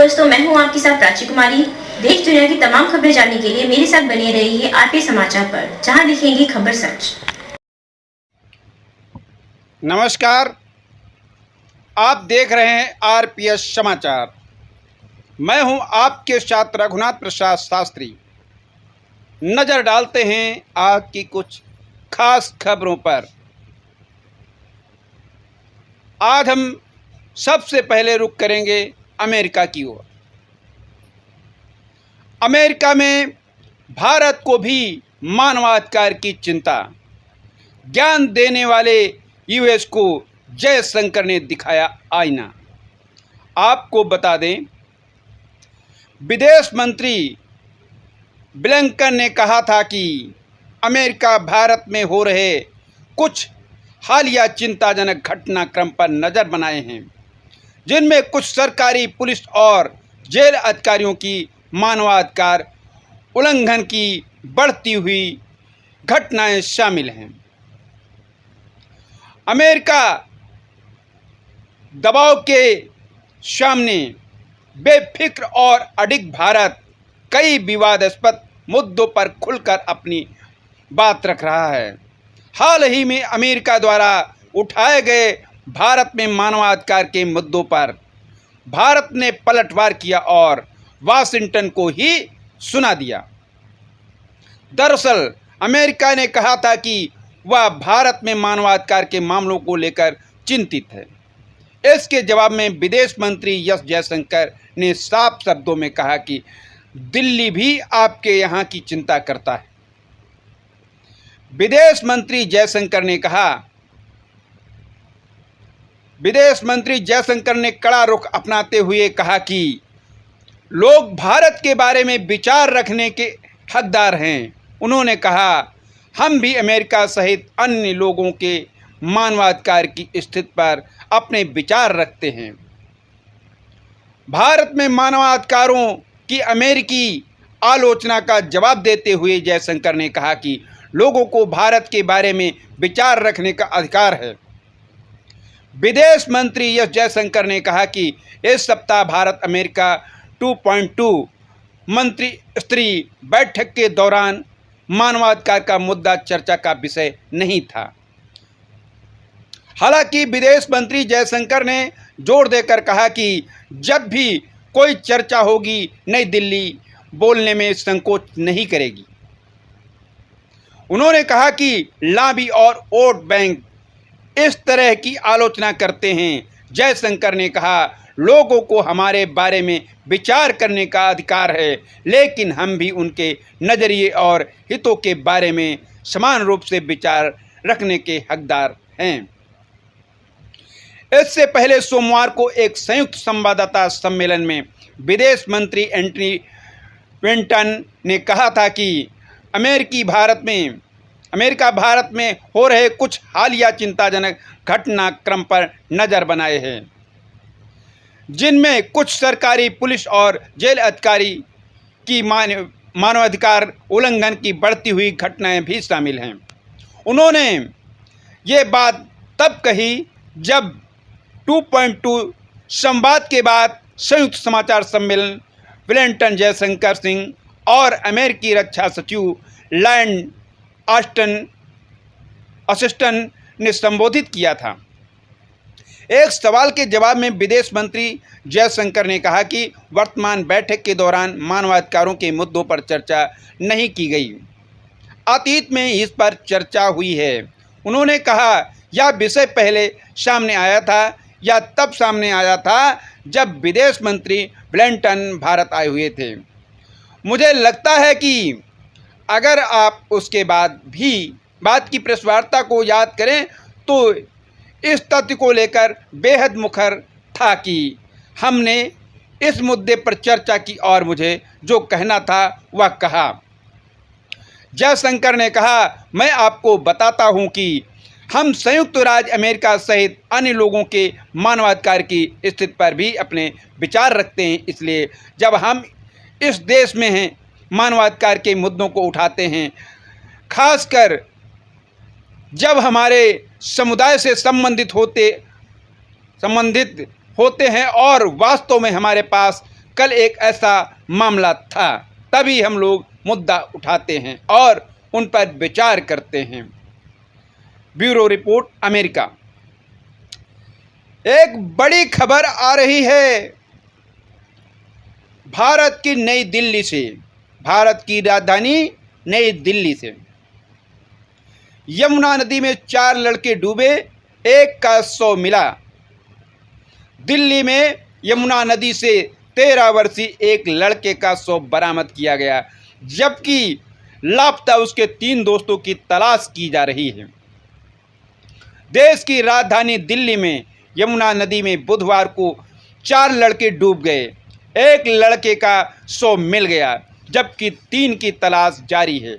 दोस्तों, मैं हूं आपके साथ प्राची कुमारी। देश दुनिया की तमाम खबरें जानने के लिए मेरे साथ बने रहिए आरपी समाचार पर, जहां दिखेंगी खबर सच। नमस्कार, आप देख रहे हैं आरपीएस समाचार। मैं हूं आपके साथ रघुनाथ प्रसाद शास्त्री। नज़र डालते हैं आज की कुछ खास खबरों पर। आज हम सबसे पहले रुख करेंगे अमेरिका की ओर। अमेरिका में भारत को भी मानवाधिकार की चिंता। ज्ञान देने वाले यूएस को जयशंकर ने दिखाया आईना। आपको बता दें, विदेश मंत्री ब्लिंकन ने कहा था कि अमेरिका भारत में हो रहे कुछ हालिया चिंताजनक घटनाक्रम पर नज़र बनाए हैं, जिनमें कुछ सरकारी, पुलिस और जेल अधिकारियों की मानवाधिकार उल्लंघन की बढ़ती हुई घटनाएं शामिल हैं। अमेरिका दबाव के सामने बेफिक्र और अडिग भारत कई विवादास्पद मुद्दों पर खुलकर अपनी बात रख रहा है। हाल ही में अमेरिका द्वारा उठाए गए भारत में मानवाधिकार के मुद्दों पर भारत ने पलटवार किया और वाशिंगटन को ही सुना दिया। दरअसल अमेरिका ने कहा था कि वह भारत में मानवाधिकार के मामलों को लेकर चिंतित है। इसके जवाब में विदेश मंत्री एस जयशंकर ने साफ शब्दों में कहा कि दिल्ली भी आपके यहाँ की चिंता करता है। विदेश मंत्री जयशंकर ने कड़ा रुख अपनाते हुए कहा कि लोग भारत के बारे में विचार रखने के हकदार हैं। उन्होंने कहा, हम भी अमेरिका सहित अन्य लोगों के मानवाधिकार की स्थिति पर अपने विचार रखते हैं। भारत में मानवाधिकारों की अमेरिकी आलोचना का जवाब देते हुए जयशंकर ने कहा कि लोगों को भारत के बारे में विचार रखने का अधिकार है। विदेश मंत्री एस जयशंकर ने कहा कि इस सप्ताह भारत अमेरिका 2.2 मंत्री स्तरीय बैठक के दौरान मानवाधिकार का मुद्दा चर्चा का विषय नहीं था। हालांकि विदेश मंत्री जयशंकर ने जोर देकर कहा कि जब भी कोई चर्चा होगी, नई दिल्ली बोलने में संकोच नहीं करेगी। उन्होंने कहा कि लॉबी और वोट बैंक इस तरह की आलोचना करते हैं। जयशंकर ने कहा, लोगों को हमारे बारे में विचार करने का अधिकार है, लेकिन हम भी उनके नज़रिए और हितों के बारे में समान रूप से विचार रखने के हकदार हैं। इससे पहले सोमवार को एक संयुक्त संवाददाता सम्मेलन में विदेश मंत्री एंटनी ब्लिंकन ने कहा था कि अमेरिका भारत में हो रहे कुछ हालिया चिंताजनक घटनाक्रम पर नज़र बनाए हैं, जिनमें कुछ सरकारी, पुलिस और जेल अधिकारी की मानवाधिकार उल्लंघन की बढ़ती हुई घटनाएं भी शामिल हैं। उन्होंने ये बात तब कही जब 2.2 संवाद के बाद संयुक्त समाचार सम्मेलन ब्लिंकन, जयशंकर सिंह और अमेरिकी रक्षा सचिव लॉयड ऑस्टिन ने संबोधित किया था। एक सवाल के जवाब में विदेश मंत्री जयशंकर ने कहा कि वर्तमान बैठक के दौरान मानवाधिकारों के मुद्दों पर चर्चा नहीं की गई। अतीत में इस पर चर्चा हुई है। उन्होंने कहा, यह विषय पहले सामने आया था या तब सामने आया था जब विदेश मंत्री ब्लिंकन भारत आए हुए थे। मुझे लगता है कि अगर आप उसके बाद भी बात की प्रश्नवार्ता को याद करें तो इस तथ्य को लेकर बेहद मुखर था कि हमने इस मुद्दे पर चर्चा की और मुझे जो कहना था वह कहा। जयशंकर ने कहा, मैं आपको बताता हूं कि हम संयुक्त राज्य अमेरिका सहित अन्य लोगों के मानवाधिकार की स्थिति पर भी अपने विचार रखते हैं। इसलिए जब हम इस देश में हैं, मानवाधिकार के मुद्दों को उठाते हैं, खासकर जब हमारे समुदाय से संबंधित होते हैं और वास्तव में हमारे पास कल एक ऐसा मामला था, तभी हम लोग मुद्दा उठाते हैं और उन पर विचार करते हैं। Bureau report America. एक बड़ी खबर आ रही है भारत की नई दिल्ली से, भारत की राजधानी नई दिल्ली से। यमुना नदी में 4 लड़के डूबे, एक का शव मिला। दिल्ली में यमुना नदी से 13 वर्षीय एक लड़के का शव बरामद किया गया, जबकि लापता उसके 3 दोस्तों की तलाश की जा रही है। देश की राजधानी दिल्ली में यमुना नदी में बुधवार को 4 लड़के डूब गए, एक लड़के का शव मिल गया, जबकि 3 की तलाश जारी है।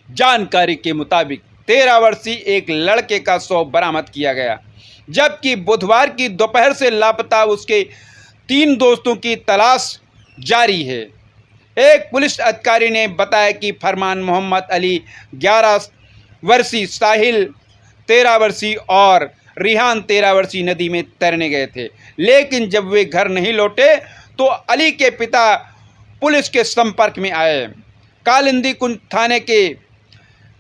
जानकारी के मुताबिक 13 वर्षीय एक लड़के का शव बरामद किया गया, जबकि बुधवार की दोपहर से लापता उसके 3 दोस्तों की तलाश जारी है। एक पुलिस अधिकारी ने बताया कि फरमान मोहम्मद अली 11 वर्षीय, साहिल 13 वर्षीय और रिहान 13 वर्षीय नदी में तैरने गए थे, लेकिन जब वे घर नहीं लौटे तो अली के पिता पुलिस के संपर्क में आए। कालिंदी कुंज थाने के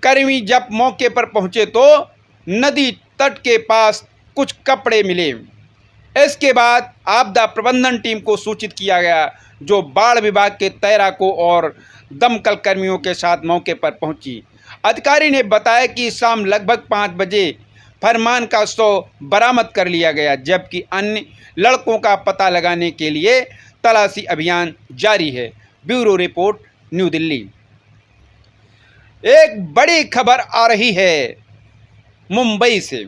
कर्मी जब मौके पर पहुंचे तो नदी तट के पास कुछ कपड़े मिले। इसके बाद आपदा प्रबंधन टीम को सूचित किया गया, जो बाढ़ विभाग के तैराकों और दमकल कर्मियों के साथ मौके पर पहुंची। अधिकारी ने बताया कि शाम लगभग 5 बजे फरमान का शव बरामद कर लिया गया, जबकि अन्य लड़कों का पता लगाने के लिए तलाशी अभियान जारी है। Bureau report, new Delhi. एक बड़ी खबर आ रही है मुंबई से।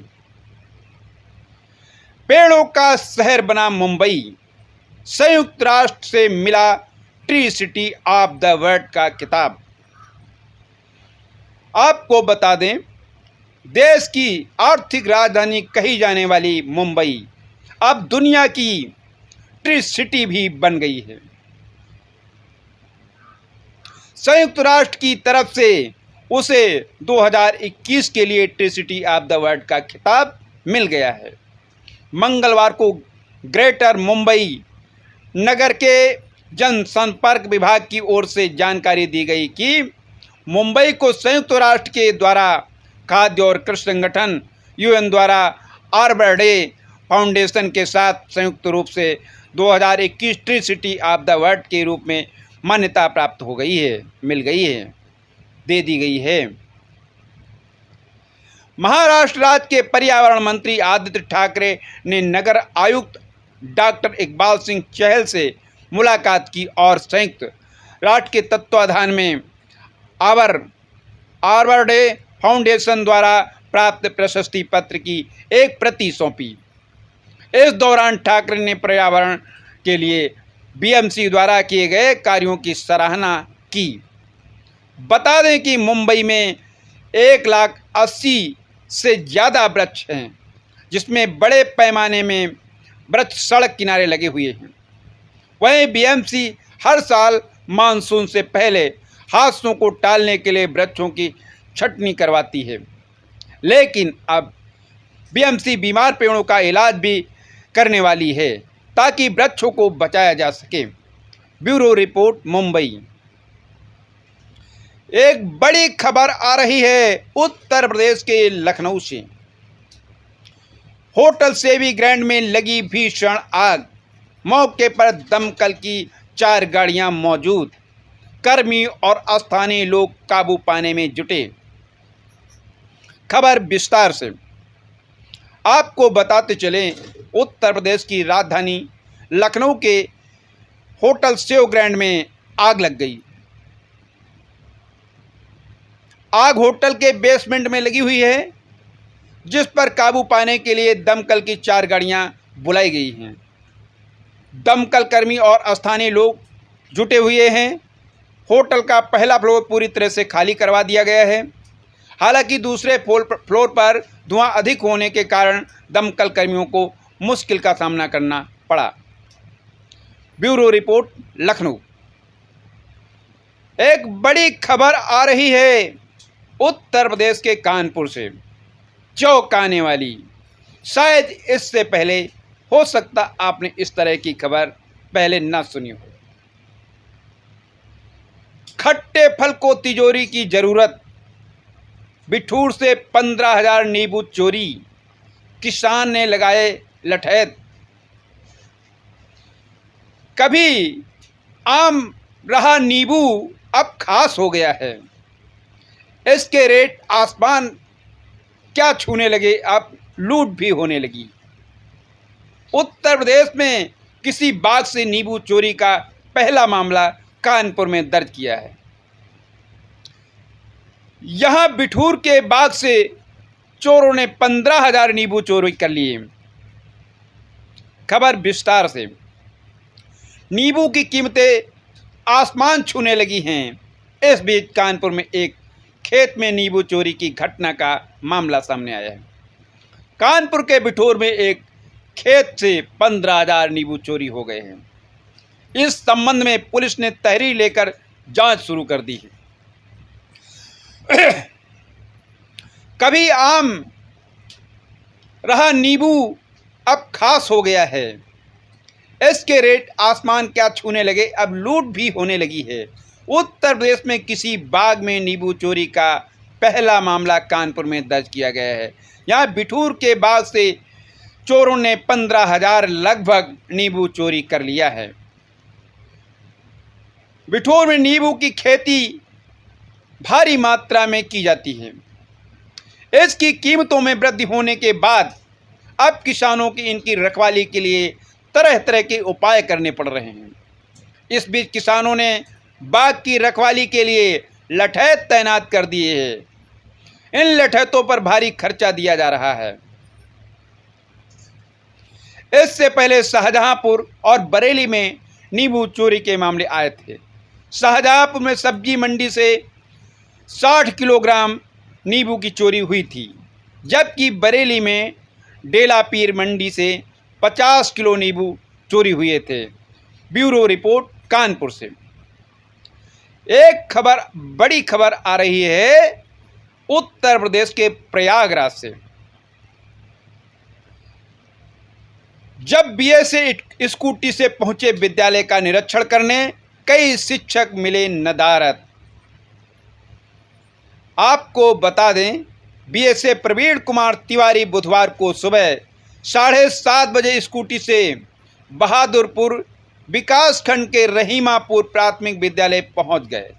पेड़ों का शहर बना मुंबई, संयुक्त राष्ट्र से मिला tree city of the world का खिताब। आपको बता दें, देश की आर्थिक राजधानी कही जाने वाली मुंबई अब दुनिया की ट्री सिटी भी बन गई है। संयुक्त राष्ट्र की तरफ से उसे 2021 के लिए tree city of the world का खिताब मिल गया है। मंगलवार को ग्रेटर मुंबई नगर के जनसंपर्क विभाग की ओर से जानकारी दी गई कि मुंबई को संयुक्त राष्ट्र के द्वारा खाद्य और कृषि संगठन यूएन द्वारा आर्बर डे फाउंडेशन के साथ संयुक्त रूप से 2021 tree city of the world के रूप में मान्यता प्राप्त हो गई है, मिल गई है, दे दी गई है। महाराष्ट्र राज्य के पर्यावरण मंत्री आदित्य ठाकरे ने नगर आयुक्त डॉक्टर इकबाल सिंह चहल से मुलाकात की और संयुक्त राष्ट्र के तत्वाधान में आर्बर डे फाउंडेशन द्वारा प्राप्त प्रशस्ति पत्र की एक प्रति सौंपी। इस दौरान ठाकरे ने पर्यावरण के लिए बीएमसी द्वारा किए गए कार्यों की सराहना की। बता दें कि मुंबई में 1,80,000 से ज़्यादा वृक्ष हैं, जिसमें बड़े पैमाने में वृक्ष सड़क किनारे लगे हुए हैं। वहीं बीएमसी हर साल मानसून से पहले हादसों को टालने के लिए वृक्षों की छटनी करवाती है, लेकिन अब बीएमसी बीमार पेड़ों का इलाज भी करने वाली है ताकि वृक्षों को बचाया जा सके। Bureau report, Mumbai. एक बड़ी खबर आ रही है उत्तर प्रदेश के लखनऊ से। होटल सेवी ग्रैंड में लगी भीषण आग, मौके पर दमकल की 4 गाड़ियां मौजूद, कर्मी और स्थानीय लोग काबू पाने में जुटे। खबर विस्तार से आपको बताते चलें, उत्तर प्रदेश की राजधानी लखनऊ के होटल सेव ग्रैंड में आग लग गई। आग होटल के बेसमेंट में लगी हुई है, जिस पर काबू पाने के लिए दमकल की 4 गाड़ियां बुलाई गई हैं। दमकल कर्मी और स्थानीय लोग जुटे हुए हैं। होटल का पहला फ्लोर पूरी तरह से खाली करवा दिया गया है। हालांकि दूसरे फ्लोर पर धुआं अधिक होने के कारण दमकल कर्मियों को मुश्किल का सामना करना पड़ा। Bureau report, Lucknow. एक बड़ी खबर आ रही है उत्तर प्रदेश के कानपुर से, चौंकाने वाली। शायद इससे पहले हो सकता आपने इस तरह की खबर पहले ना सुनी हो। खट्टे फल को तिजोरी की जरूरत, बिठूर से 15,000 नींबू चोरी, किसान ने लगाए लठैत। कभी आम रहा नींबू अब खास हो गया है, इसके रेट आसमान क्या छूने लगे, अब लूट भी होने लगी। उत्तर प्रदेश में किसी बाग से नींबू चोरी का पहला मामला कानपुर में दर्ज किया है। यहां बिठूर के बाग से चोरों ने 15,000 नींबू चोरी कर लिए। खबर विस्तार से। नींबू की कीमतें आसमान छूने लगी हैं। इस बीच कानपुर में एक खेत में नींबू चोरी की घटना का मामला सामने आया है। कानपुर के बिठूर में एक खेत से 15,000 नींबू चोरी हो गए हैं। इस संबंध में पुलिस ने तहरीर लेकर जांच शुरू कर दी है। कभी आम रहा नींबू अब खास हो गया है, इसके रेट आसमान क्या छूने लगे, अब लूट भी होने लगी है। उत्तर प्रदेश में किसी बाग में नींबू चोरी का पहला मामला कानपुर में दर्ज किया गया है। यहाँ बिठूर के बाग से चोरों ने 15,000 लगभग नींबू चोरी कर लिया है। बिठूर में नींबू की खेती भारी मात्रा में की जाती है। इसकी कीमतों में वृद्धि होने के बाद अब किसानों की इनकी रखवाली के लिए तरह तरह के उपाय करने पड़ रहे हैं। इस बीच किसानों ने बाग की रखवाली के लिए लठैत तैनात कर दिए हैं। इन लठैतों पर भारी खर्चा दिया जा रहा है। इससे पहले शाहजहांपुर और बरेली में नींबू चोरी के मामले आए थे। शाहजहांपुर में सब्जी मंडी से 60 किलोग्राम नींबू की चोरी हुई थी, जबकि बरेली में डेला पीर मंडी से 50 किलो नींबू चोरी हुए थे। ब्यूरो रिपोर्ट कानपुर से। एक खबर, बड़ी खबर आ रही है उत्तर प्रदेश के प्रयागराज से। जब बीएसए स्कूटी से पहुंचे विद्यालय का निरीक्षण करने, कई शिक्षक मिले नदारद। आपको बता दें, बीएसए प्रवीण कुमार तिवारी बुधवार को सुबह 7:30 बजे स्कूटी से बहादुरपुर विकासखंड के रहीमापुर प्राथमिक विद्यालय पहुंच गए।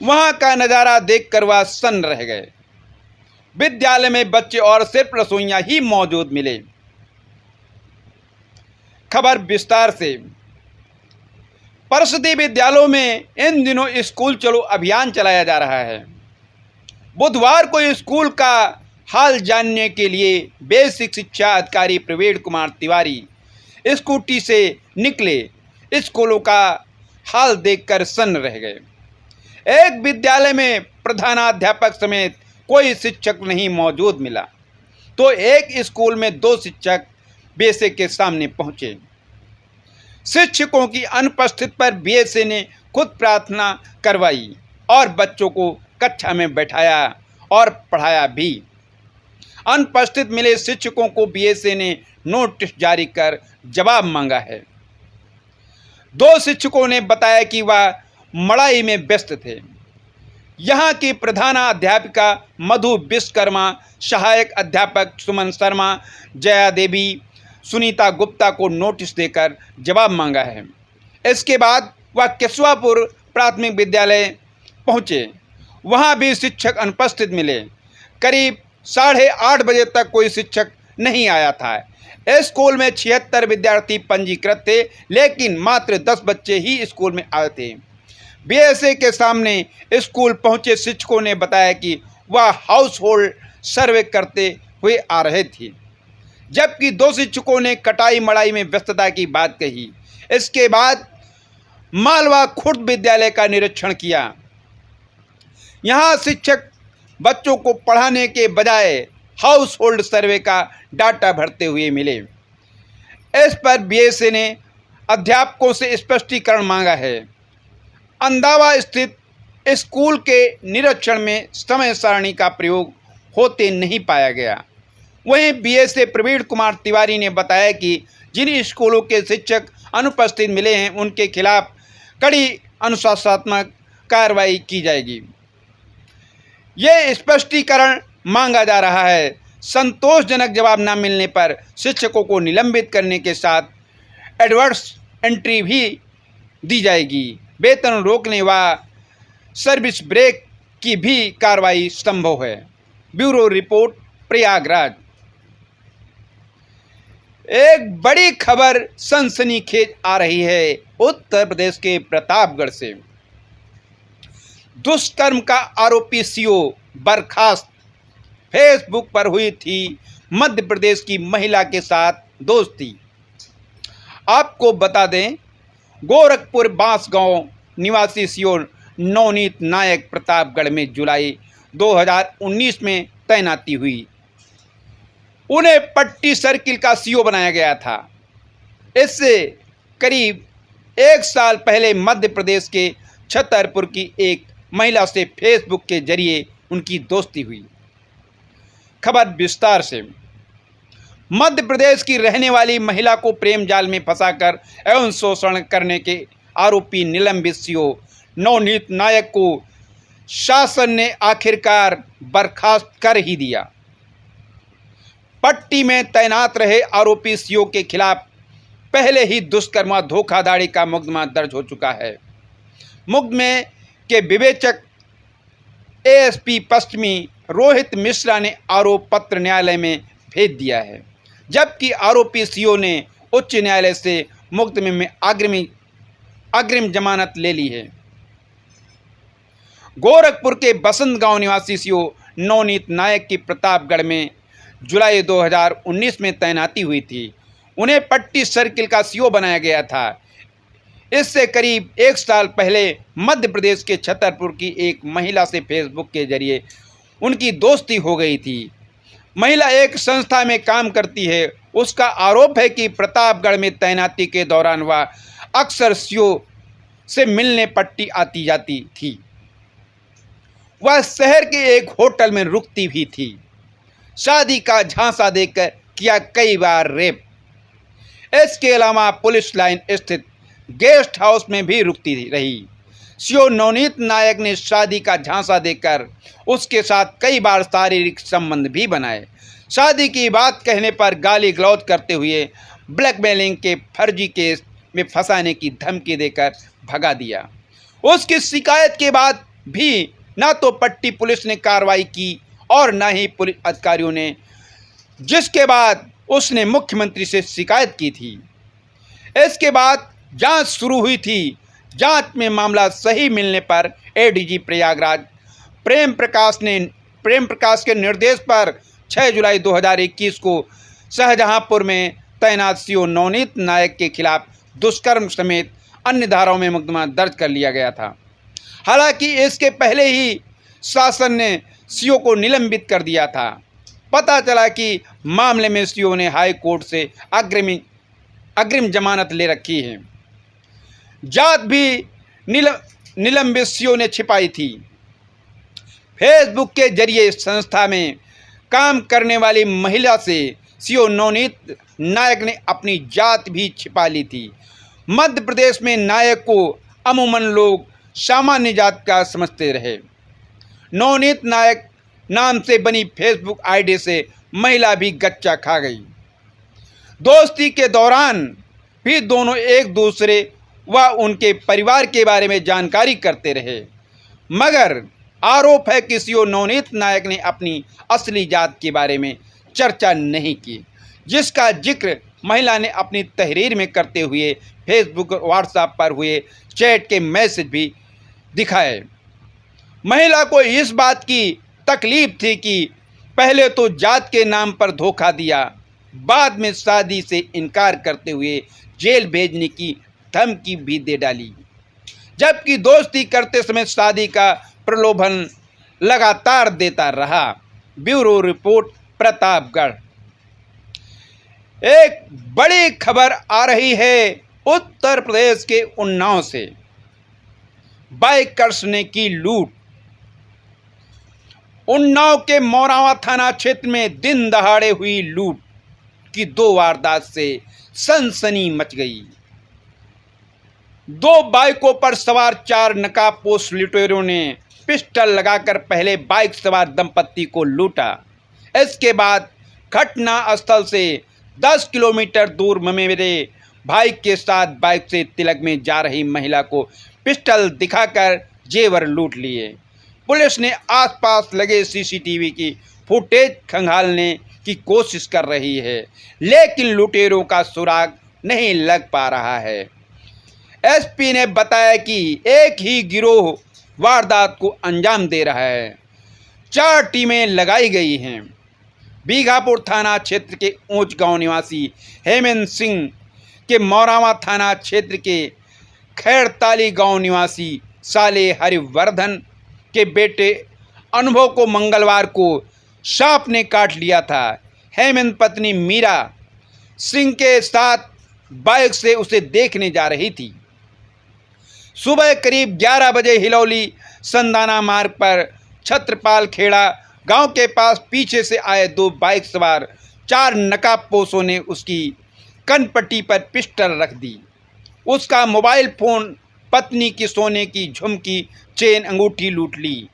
वहां का नज़ारा देखकर वह सन्न रह गए। विद्यालय में बच्चे और सिर्फ रसोइयां ही मौजूद मिले। खबर विस्तार से। परिषदीय विद्यालयों में इन दिनों स्कूल चलो अभियान चलाया जा रहा है। बुधवार को स्कूल का हाल जानने के लिए बेसिक शिक्षा अधिकारी प्रवीण कुमार तिवारी स्कूटी से निकले। स्कूलों का हाल देखकर सन्न रह गए। एक विद्यालय में प्रधानाध्यापक समेत कोई शिक्षक नहीं मौजूद मिला, तो एक स्कूल में 2 शिक्षक बीएसए के सामने पहुंचे। शिक्षकों की अनुपस्थिति पर बीएसए ने खुद प्रार्थना करवाई और बच्चों को कक्षा में बैठाया और पढ़ाया भी। अनुपस्थित मिले शिक्षकों को बीएसए ने नोटिस जारी कर जवाब मांगा है। 2 शिक्षकों ने बताया कि वह मड़ाई में व्यस्त थे। यहाँ की प्रधानाध्यापिका मधु विश्वकर्मा, सहायक अध्यापक सुमन शर्मा, जया देवी, सुनीता गुप्ता को नोटिस देकर जवाब मांगा है। इसके बाद वह केशवापुर प्राथमिक विद्यालय पहुँचे। वहाँ भी शिक्षक अनुपस्थित मिले। करीब 8:30 बजे तक कोई शिक्षक नहीं आया था। इस स्कूल में 76 विद्यार्थी पंजीकृत थे, लेकिन मात्र 10 बच्चे ही स्कूल में आए थे। बीएसए के सामने स्कूल पहुंचे शिक्षकों ने बताया कि वह हाउस होल्ड सर्वे करते हुए आ रहे थे, जबकि 2 शिक्षकों ने कटाई मड़ाई में व्यस्तता की बात कही। इसके बाद मालवा खुर्द विद्यालय का निरीक्षण किया। यहाँ शिक्षक बच्चों को पढ़ाने के बजाय हाउस होल्ड सर्वे का डाटा भरते हुए मिले। इस पर बीएसए ने अध्यापकों से स्पष्टीकरण मांगा है। अंदावा स्थित स्कूल के निरीक्षण में समय सारणी का प्रयोग होते नहीं पाया गया। वहीं बीएसए प्रवीण कुमार तिवारी ने बताया कि जिन स्कूलों के शिक्षक अनुपस्थित मिले हैं, उनके खिलाफ कड़ी अनुशासनात्मक कार्रवाई की जाएगी। ये स्पष्टीकरण मांगा जा रहा है। संतोषजनक जवाब न मिलने पर शिक्षकों को निलंबित करने के साथ एडवर्स एंट्री भी दी जाएगी। वेतन रोकने व सर्विस ब्रेक की भी कार्रवाई संभव है। Bureau report, Prayagraj. एक बड़ी खबर सनसनीखेज आ रही है उत्तर प्रदेश के प्रतापगढ़ से। दुष्कर्म का आरोपी सीओ बर्खास्त। फेसबुक पर हुई थी मध्य प्रदेश की महिला के साथ दोस्ती। आपको बता दें, गोरखपुर बांसगांव निवासी सीओ नवनीत नायक प्रतापगढ़ में जुलाई 2019 में तैनाती हुई। उन्हें पट्टी सर्किल का सीओ बनाया गया था। इससे करीब 1 साल पहले मध्य प्रदेश के छतरपुर की एक महिला से फेसबुक के जरिए उनकी दोस्ती हुई। खबर विस्तार से। मध्य प्रदेश की रहने वाली महिला को प्रेम जाल में फंसाकर एवं शोषण करने के आरोपी निलंबित सीओ नवनीत नायक को शासन ने आखिरकार बर्खास्त कर ही दिया। पट्टी में तैनात रहे आरोपी सीओ के खिलाफ पहले ही दुष्कर्म धोखाधड़ी का मुकदमा दर्ज हो चुका है। मुकदमे के विवेचक एएसपी पश्चिमी रोहित मिश्रा ने आरोप पत्र न्यायालय में भेज दिया है, जबकि आरोपी सीओ ने उच्च न्यायालय से मुकदमे में अग्रिम जमानत ले ली है। गोरखपुर के बसंत गांव निवासी सीओ नवनीत नायक की प्रतापगढ़ में जुलाई 2019 में तैनाती हुई थी। उन्हें पट्टी सर्किल का सीओ बनाया गया था। इससे करीब 1 साल पहले मध्य प्रदेश के छतरपुर की एक महिला से फेसबुक के जरिए उनकी दोस्ती हो गई थी। महिला एक संस्था में काम करती है। उसका आरोप है कि प्रतापगढ़ में तैनाती के दौरान वह अक्सर सीओ से मिलने पट्टी आती जाती थी। वह शहर के एक होटल में रुकती भी थी। शादी का झांसा देकर किया कई बार रेप। इसके अलावा पुलिस लाइन स्थित गेस्ट हाउस में भी रुकती रही। सीओ नवनीत नायक ने शादी का झांसा देकर उसके साथ कई बार शारीरिक संबंध भी बनाए। शादी की बात कहने पर गाली गलौज करते हुए ब्लैकमेलिंग के फर्जी केस में फंसाने की धमकी देकर भगा दिया। उसकी शिकायत के बाद भी न तो पट्टी पुलिस ने कार्रवाई की और न ही पुलिस अधिकारियों ने, जिसके बाद उसने मुख्यमंत्री से शिकायत की थी। इसके बाद जांच शुरू हुई थी। जांच में मामला सही मिलने पर एडीजी प्रयागराज प्रेम प्रकाश के निर्देश पर 6 जुलाई 2021 को शाहजहांपुर में तैनात सीओ नवनीत नायक के खिलाफ दुष्कर्म समेत अन्य धाराओं में मुकदमा दर्ज कर लिया गया था। हालांकि इसके पहले ही शासन ने सीओ को निलंबित कर दिया था। पता चला कि मामले में सीओ ने हाई कोर्ट से अग्रिम जमानत ले रखी है। जात भी निलंबित सीओ ने छिपाई थी। फेसबुक के जरिए संस्था में काम करने वाली महिला से सीओ नवनीत नायक ने अपनी जात भी छिपा ली थी। मध्य प्रदेश में नायक को अमूमन लोग सामान्य जात का समझते रहे। नवनीत नायक नाम से बनी फेसबुक आईडी से महिला भी गच्चा खा गई। दोस्ती के दौरान भी दोनों एक दूसरे व उनके परिवार के बारे में जानकारी करते रहे, मगर आरोप है कि सीओ नवनीत नायक ने अपनी असली जात के बारे में चर्चा नहीं की, जिसका जिक्र महिला ने अपनी तहरीर में करते हुए फेसबुक और व्हाट्सएप पर हुए चैट के मैसेज भी दिखाए। महिला को इस बात की तकलीफ थी कि पहले तो जात के नाम पर धोखा दिया, बाद में शादी से इनकार करते हुए जेल भेजने की धमकी भी दे डाली, जबकि दोस्ती करते समय शादी का प्रलोभन लगातार देता रहा। Bureau report, Pratapgarh. एक बड़ी खबर आ रही है उत्तर प्रदेश के उन्नाव से। बाइकर्स ने की लूट। उन्नाव के मोरावा थाना क्षेत्र में दिन दहाड़े हुई लूट की 2 वारदात से सनसनी मच गई। दो बाइकों पर सवार 4 नकाबपोश लुटेरों ने पिस्टल लगाकर पहले बाइक सवार दंपत्ति को लूटा। इसके बाद घटना स्थल से 10 किलोमीटर दूर मेरे भाई के साथ बाइक से तिलक में जा रही महिला को पिस्टल दिखाकर जेवर लूट लिए। पुलिस ने आसपास लगे सीसीटीवी की फुटेज खंगालने की कोशिश कर रही है, लेकिन लुटेरों का सुराग नहीं लग पा रहा है। एसपी ने बताया कि एक ही गिरोह वारदात को अंजाम दे रहा है। 4 टीमें लगाई गई हैं। बीघापुर थाना क्षेत्र के ऊंच गांव निवासी हेमंत सिंह के मौरावा थाना क्षेत्र के खैरताली गांव निवासी साले हरिवर्धन के बेटे अनुभव को मंगलवार को सांप ने काट लिया था। हेमंत पत्नी मीरा सिंह के साथ बाइक से उसे देखने जा रही थी। सुबह करीब 11 बजे हिलौली संदाना मार्ग पर छत्रपाल खेड़ा गांव के पास पीछे से आए 2 बाइक सवार 4 नकाबपोशों ने उसकी कनपट्टी पर पिस्टल रख दी। उसका मोबाइल फ़ोन, पत्नी की सोने की झुमकी, चेन, अंगूठी लूट ली।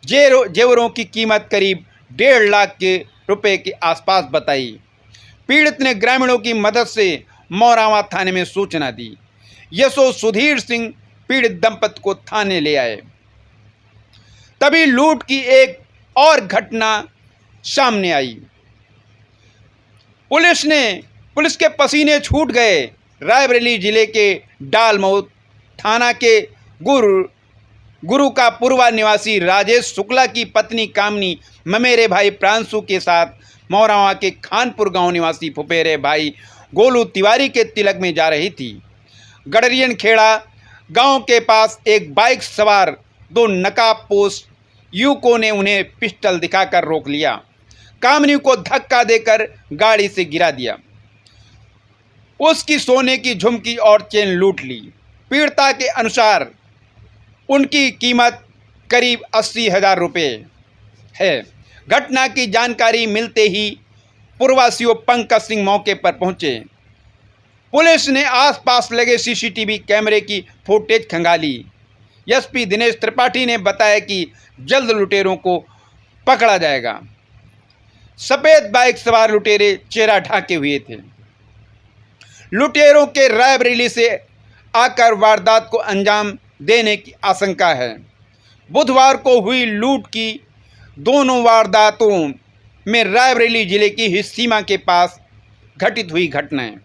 जेवरों की कीमत करीब 1.5 लाख के रुपए के आसपास बताई। पीड़ित ने ग्रामीणों की मदद से मौरावा थाने में सूचना दी। यशो सुधीर सिंह पीड़ित दंपत्ति को थाने ले आए। तभी लूट की एक और घटना सामने आई। पुलिस के पसीने छूट गए। रायबरेली जिले के डालमऊ थाना के गुरु का पूर्वा निवासी राजेश शुक्ला की पत्नी कामनी ममेरे भाई प्रांशु के साथ मौरावा के खानपुर गांव निवासी फुफेरे भाई गोलू तिवारी के तिलक में जा रही थी। गडरियन खेड़ा गांव के पास एक बाइक सवार 2 नकाबपोश युवकों ने उन्हें पिस्टल दिखाकर रोक लिया। कामनी को धक्का देकर गाड़ी से गिरा दिया। उसकी सोने की झुमकी और चेन लूट ली। पीड़िता के अनुसार उनकी कीमत करीब 80,000 रुपये है। घटना की जानकारी मिलते ही पूर्ववासियों पंकज सिंह मौके पर पहुंचे। पुलिस ने आसपास लगे सीसीटीवी कैमरे की फुटेज खंगाली। एसपी दिनेश त्रिपाठी ने बताया कि जल्द लुटेरों को पकड़ा जाएगा। सफ़ेद बाइक सवार लुटेरे चेहरा ढाके हुए थे। लुटेरों के रायबरेली से आकर वारदात को अंजाम देने की आशंका है। बुधवार को हुई लूट की दोनों वारदातों में रायबरेली जिले की हिस्सीमा के पास घटित हुई घटनाएं।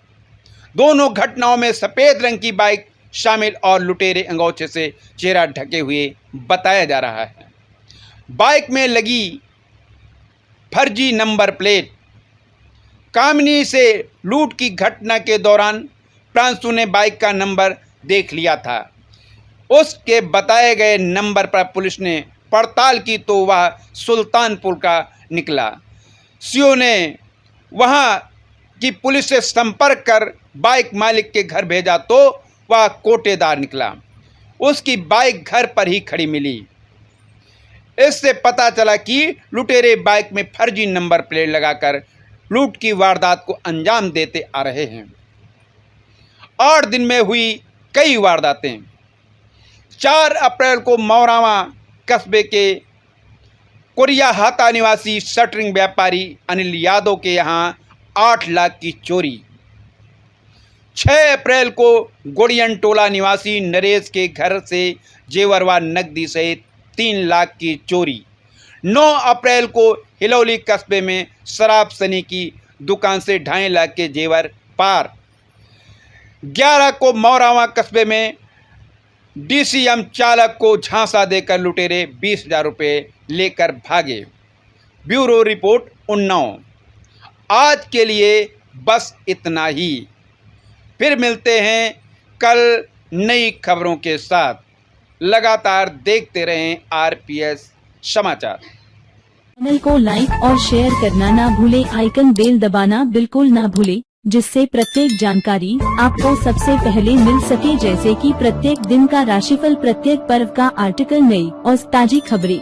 दोनों घटनाओं में सफ़ेद रंग की बाइक शामिल और लुटेरे अंगोछे से चेहरा ढके हुए बताया जा रहा है। बाइक में लगी फर्जी नंबर प्लेट। कामनी से लूट की घटना के दौरान प्रांशु ने बाइक का नंबर देख लिया था। उसके बताए गए नंबर पर पुलिस ने पड़ताल की तो वह सुल्तानपुर का निकला। सीओ ने वहां की पुलिस से संपर्क कर बाइक मालिक के घर भेजा तो वह कोटेदार निकला। उसकी बाइक घर पर ही खड़ी मिली। इससे पता चला कि लुटेरे बाइक में फर्जी नंबर प्लेट लगाकर लूट की वारदात को अंजाम देते आ रहे हैं। 8 दिन में हुई कई वारदातें। 4 अप्रैल को मौरावा कस्बे के कोरियाहाता निवासी शटरिंग व्यापारी अनिल यादव के यहाँ 8 लाख की चोरी। 6 अप्रैल को गोड़ियन टोला निवासी नरेश के घर से जेवर व नकदी सहित 3 लाख की चोरी। 9 अप्रैल को हिलौली कस्बे में शराब सनी की दुकान से 2.5 लाख के जेवर पार। 11 को मौरावा कस्बे में डीसीएम चालक को झांसा देकर लुटेरे 20,000 रुपये लेकर भागे। Bureau report Unnao. आज के लिए बस इतना ही। फिर मिलते हैं कल नई खबरों के साथ। लगातार देखते रहें आरपीएस समाचार। चैनल को लाइक और शेयर करना ना भूले, आइकन बेल दबाना बिल्कुल ना भूले, जिससे प्रत्येक जानकारी आपको सबसे पहले मिल सके, जैसे कि प्रत्येक दिन का राशिफल, प्रत्येक पर्व का आर्टिकल, नई और ताजी खबरें।